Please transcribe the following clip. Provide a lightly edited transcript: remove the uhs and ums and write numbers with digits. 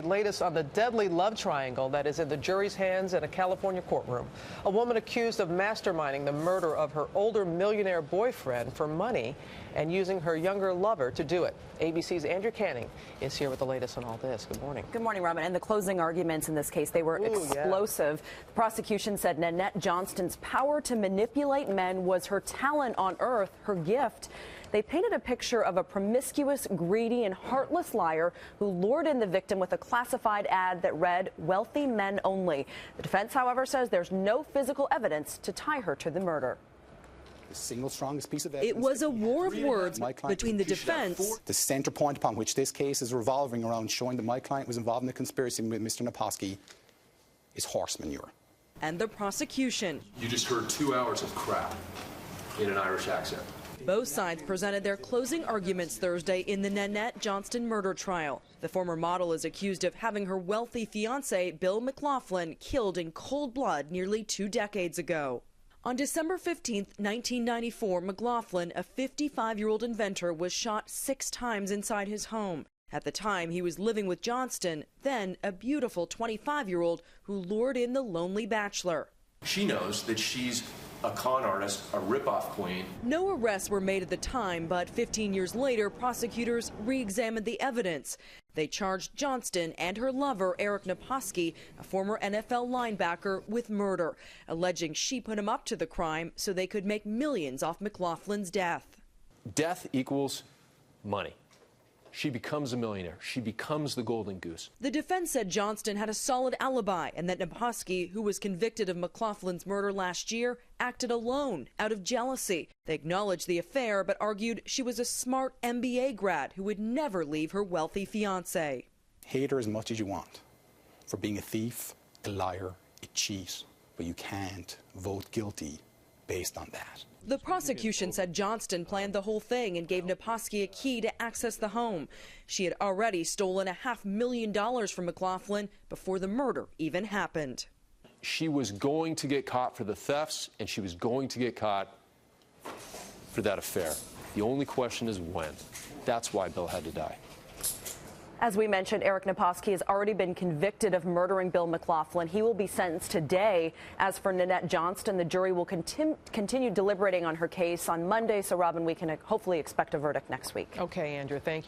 latest on the deadly love triangle that is in the jury's hands in a California courtroom. A woman accused of masterminding the murder of her older millionaire boyfriend for money and using her younger lover to do it. ABC's Andrew Canning is here with the latest on all this. Good morning. Good morning, Robin. And the closing arguments in this case, they were explosive. Yeah. The prosecution said Nanette Johnston's power to manipulate men was her talent on earth, her gift. They painted a picture of a promiscuous, greedy, and heartless liar who lured in the victim with a classified ad that read, "Wealthy men only." The defense, however, says there's no physical evidence to tie her to the murder. The single strongest piece of evidence. It was a war of words between the defense. The center point upon which this case is revolving around, showing that my client was involved in the conspiracy with Mr. Naposki, is horse manure. And the prosecution. You just heard 2 hours of crap in an Irish accent. Both sides presented their closing arguments Thursday in the Nanette Johnston murder trial. The former model is accused of having her wealthy fiancé, Bill McLaughlin, killed in cold blood nearly 2 decades ago. On December 15, 1994, McLaughlin, a 55-year-old inventor, was shot 6 times inside his home. At the time, he was living with Johnston, then a beautiful 25-year-old who lured in the lonely bachelor. She knows that she's a con artist, a rip-off queen. No arrests were made at the time, but 15 years later, prosecutors re-examined the evidence. They charged Johnston and her lover, Eric Naposki, a former NFL linebacker, with murder, alleging she put him up to the crime so they could make millions off McLaughlin's death. Death equals money. She becomes a millionaire. She becomes the golden goose. The defense said Johnston had a solid alibi and that Naposki, who was convicted of McLaughlin's murder last year, acted alone out of jealousy. They acknowledged the affair but argued she was a smart MBA grad who would never leave her wealthy fiancé. Hate her as much as you want for being a thief, a liar, a cheat, but you can't vote guilty based on that. The prosecution said Johnston planned the whole thing and gave Naposki a key to access the home. She had already stolen $500,000 from McLaughlin before the murder even happened. She was going to get caught for the thefts, and she was going to get caught for that affair. The only question is when. That's why Bill had to die. As we mentioned, Eric Naposki has already been convicted of murdering Bill McLaughlin. He will be sentenced today. As for Nanette Johnston, the jury will continue deliberating on her case on Monday. So, Robin, we can hopefully expect a verdict next week. Okay, Andrew, thank you.